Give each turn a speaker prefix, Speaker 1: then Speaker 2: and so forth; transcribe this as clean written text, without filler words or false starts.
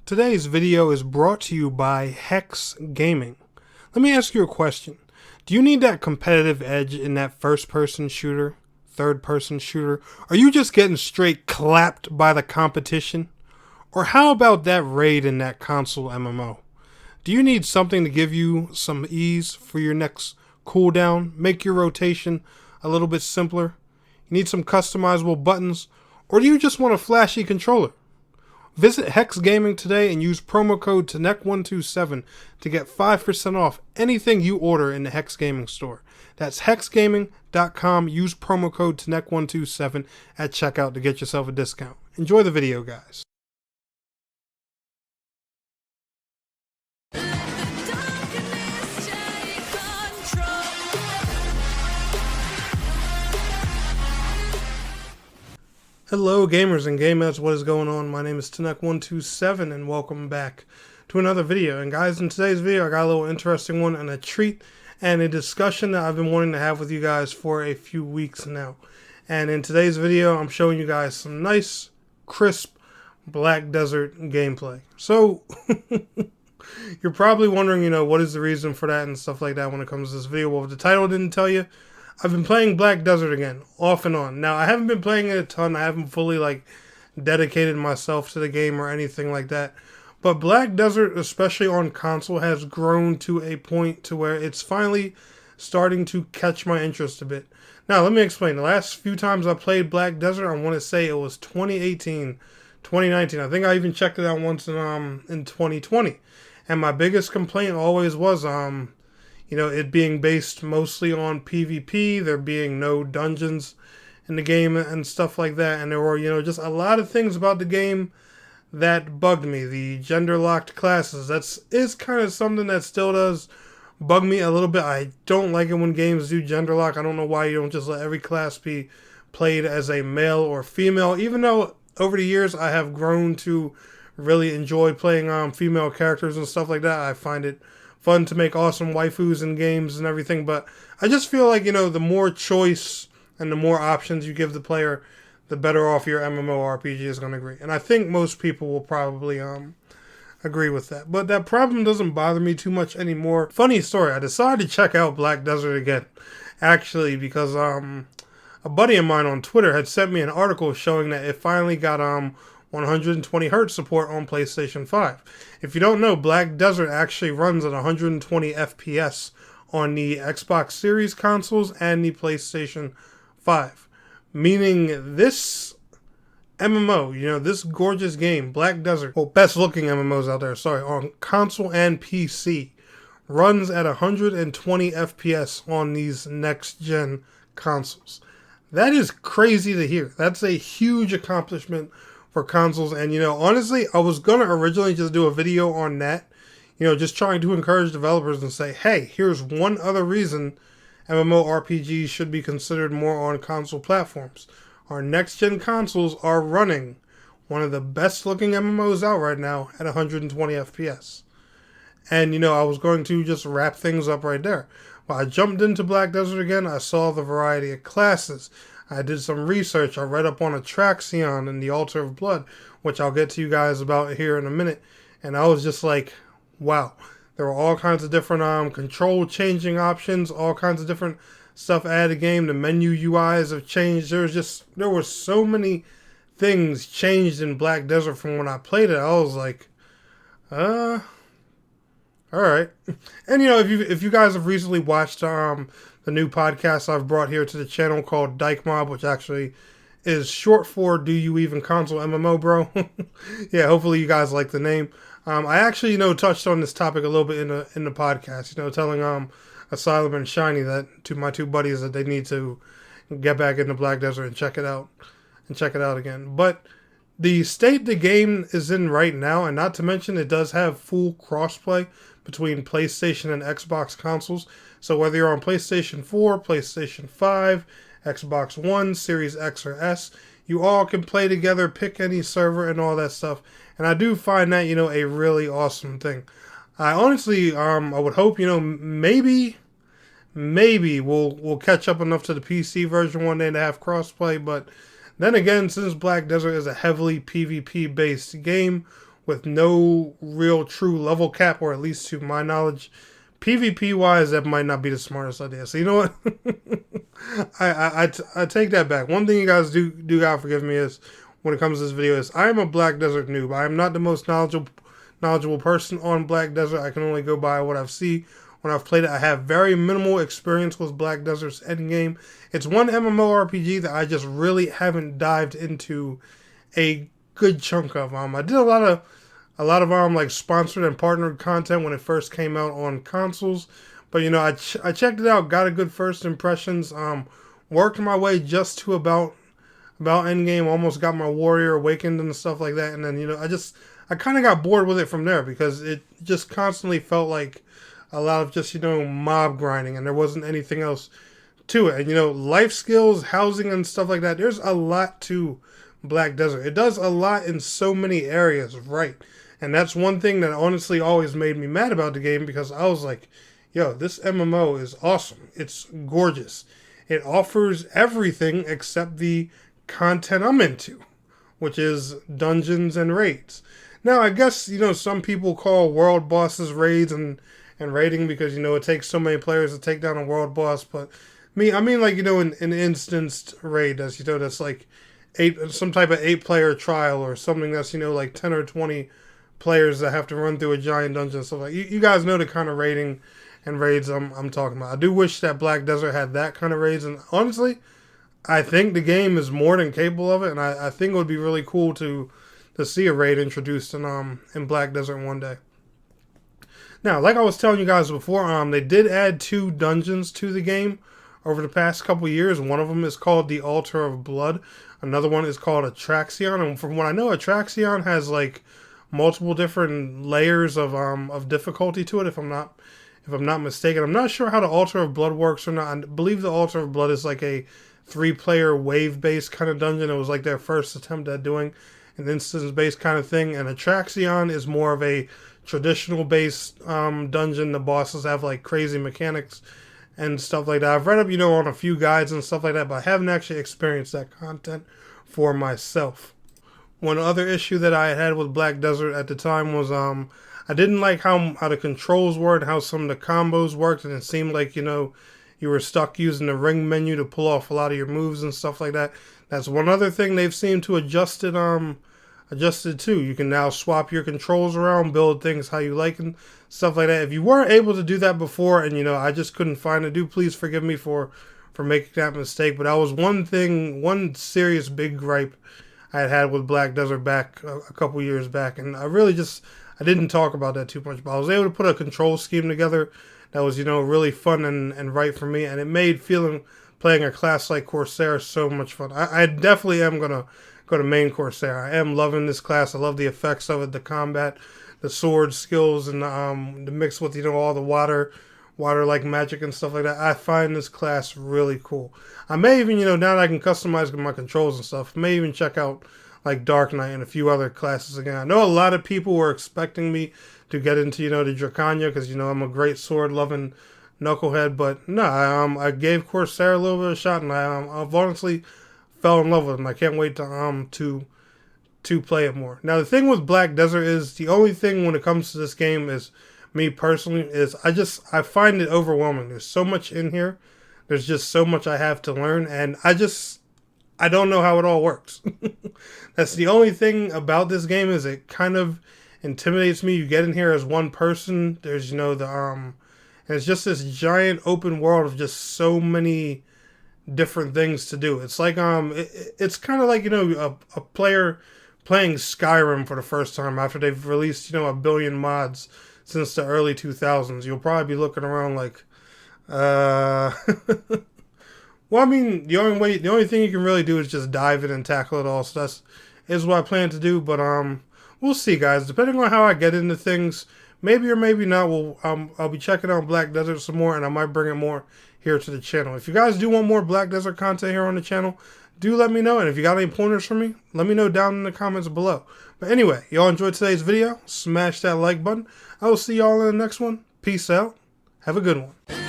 Speaker 1: Today's video is brought to you by Hex Gaming. Let me ask you a question. Do you need that competitive edge in that first-person shooter, third-person shooter? Are you just getting straight clapped by the competition? Or how about that raid in that console MMO? Do you need something to give you some ease for your next cooldown, make your rotation a little bit simpler? You need some customizable buttons? Or do you just want a flashy controller? Visit Hex Gaming today and use promo code TNEC127 to get 5% off anything you order in the Hex Gaming store. That's hexgaming.com. Use promo code TNEC127 at checkout to get yourself a discount. Enjoy the video, guys. Hello gamers and gamettes, what is going on? My name is TNEC127 and welcome back to another video. And guys, in today's video I got a little interesting one and a treat and a discussion that I've been wanting to have with you guys for a few weeks now. And in today's video I'm showing you guys some nice, crisp Black Desert gameplay. So you're probably wondering, what is the reason for that and stuff like that when it comes to this video. Well, if the title didn't tell you, I've been playing Black Desert again, off and on. Now, I haven't been playing it a ton. I haven't fully, dedicated myself to the game or anything like that. But Black Desert, especially on console, has grown to a point to where it's finally starting to catch my interest a bit. Now, let me explain. The last few times I played Black Desert, I want to say it was 2018, 2019. I think I even checked it out once in 2020. And my biggest complaint always was, it being based mostly on PvP, there being no dungeons in the game and stuff like that. And there were, just a lot of things about the game that bugged me. The gender-locked classes, is kind of something that still does bug me a little bit. I don't like it when games do gender lock. I don't know why you don't just let every class be played as a male or female, even though over the years I have grown to really enjoy playing female characters and stuff like that. I find it fun to make awesome waifus in games and everything, but I just feel like, the more choice and the more options you give the player, the better off your MMORPG is going to agree. And I think most people will probably agree with that. But that problem doesn't bother me too much anymore. Funny story, I decided to check out Black Desert again, actually, because a buddy of mine on Twitter had sent me an article showing that it finally got 120 Hz support on PlayStation 5. If you don't know, Black Desert actually runs at 120 FPS on the Xbox Series consoles and the PlayStation 5. Meaning this MMO, this gorgeous game, Black Desert, best looking MMOs out there, on console and PC, runs at 120 FPS on these next gen consoles. That is crazy to hear. That's a huge accomplishment for consoles. And, honestly, I was going to originally just do a video on that, just trying to encourage developers and say, hey, here's one other reason MMORPGs should be considered more on console platforms. Our next-gen consoles are running one of the best-looking MMOs out right now at 120 FPS. And, I was going to just wrap things up right there. Well, I jumped into Black Desert again. I saw the variety of classes. I did some research. I read up on Atraxion and the Altar of Blood, which I'll get to you guys about here in a minute. And I was just like, wow. There were all kinds of different control changing options, all kinds of different stuff added to the game. The menu UIs have changed. There were so many things changed in Black Desert from when I played it. I was like, all right. And, if you guys have recently watched the new podcast I've brought here to the channel called Dyke Mob, which actually is short for Do You Even Console MMO, Bro? Yeah, hopefully you guys like the name. I actually, touched on this topic a little bit in the podcast, telling Asylum and Shiny that to my two buddies that they need to get back into Black Desert and check it out again. But the state the game is in right now, and not to mention it does have full crossplay between PlayStation and Xbox consoles. So whether you're on PlayStation 4, PlayStation 5, Xbox One, Series X or S, you all can play together, pick any server and all that stuff. And I do find that, a really awesome thing. I honestly, I would hope, maybe we'll catch up enough to the PC version one day to have crossplay. But then again, since Black Desert is a heavily PvP based game, with no real true level cap, or at least to my knowledge. PvP wise, that might not be the smartest idea. So you know what? I take that back. One thing you guys do gotta forgive me is, when it comes to this video, is I am a Black Desert noob. I am not the most knowledgeable person on Black Desert. I can only go by what I've seen when I've played it. I have very minimal experience with Black Desert's endgame. It's one MMORPG that I just really haven't dived into a good chunk of. I did a lot of like sponsored and partnered content when it first came out on consoles, but you know, I checked it out, got a good first impressions, worked my way just to about endgame, almost got my warrior awakened and stuff like that, and then you know, I kind of got bored with it from there, because it just constantly felt like a lot of just, you know, mob grinding, and there wasn't anything else to it. And you know, life skills, housing and stuff like that, there's a lot to Black Desert. It does a lot in so many areas, right? And that's one thing that honestly always made me mad about the game, because I was like, yo, this MMO is awesome. It's gorgeous. It offers everything except the content I'm into, which is dungeons and raids. Now, I guess, you know, some people call world bosses raids and raiding, because, you know, it takes so many players to take down a world boss. But I mean, like, you know, an instanced raid, that's, you know, that's like some type of 8-player trial, or something that's, you know, like 10 or 20 players that have to run through a giant dungeon. So like, you guys know the kind of raiding and raids I'm talking about. I do wish that Black Desert had that kind of raids, and honestly, I think the game is more than capable of it, and I think it would be really cool to see a raid introduced in Black Desert one day. Now, like I was telling you guys before, they did add 2 dungeons to the game over the past couple years. One of them is called the Altar of Blood. Another one is called Atraxion. And from what I know, Atraxion has like multiple different layers of difficulty to it, if I'm not mistaken. I'm not sure how the Altar of Blood works or not. I believe the Altar of Blood is like a 3-player wave-based kind of dungeon. It was like their first attempt at doing an instance-based kind of thing. And Atraxion is more of a traditional-based dungeon. The bosses have like crazy mechanics and stuff like that. I've read up, you know, on a few guides and stuff like that, but I haven't actually experienced that content for myself. One other issue that I had with Black Desert at the time was I didn't like how the controls were and how some of the combos worked, and it seemed like, you know, you were stuck using the ring menu to pull off a lot of your moves and stuff like that. That's one other thing they've seemed to adjusted to. You can now swap your controls around, build things how you like and stuff like that. If you weren't able to do that before, and you know, I just couldn't find it, please forgive me for making that mistake. But that was one serious big gripe I had with Black Desert back a couple years back, and I didn't talk about that too much. But I was able to put a control scheme together that was, you know, really fun and right for me, and it made playing a class like Corsair so much fun. I definitely am gonna go to main Corsair. I am loving this class. I love the effects of it, the combat, the sword skills, and the mix with, you know, all the water like magic and stuff like that. I find this class really cool. I may even, you know, now that I can customize my controls and stuff, I may even check out like Dark Knight and a few other classes again. I know a lot of people were expecting me to get into, you know, the Dracania, because, you know, I'm a great sword loving knucklehead, but no, I gave Corsair a little bit of a shot, and I've honestly fell in love with him. I can't wait to play it more. Now, the thing with Black Desert is, the only thing when it comes to this game is, me personally, is I find it overwhelming. There's so much in here. There's just so much I have to learn, and I don't know how it all works. That's the only thing about this game, is it kind of intimidates me. You get in here as one person. There's, you know, and it's just this giant open world of just so many different things to do. It's like it's kind of like, you know, a player playing Skyrim for the first time after they've released, you know, a billion mods since the early 2000s. You'll probably be looking around like, well, I mean, the only thing you can really do is just dive in and tackle it all. So is what I plan to do. But we'll see, guys. Depending on how I get into things, maybe or maybe not, I'll be checking out Black Desert some more, and I might bring it more here to the channel. If you guys do want more Black Desert content here on the channel, do let me know. And if you got any pointers for me, let me know down in the comments below. But anyway, y'all enjoyed today's video, smash that like button. I will see y'all in the next one. Peace out. Have a good one.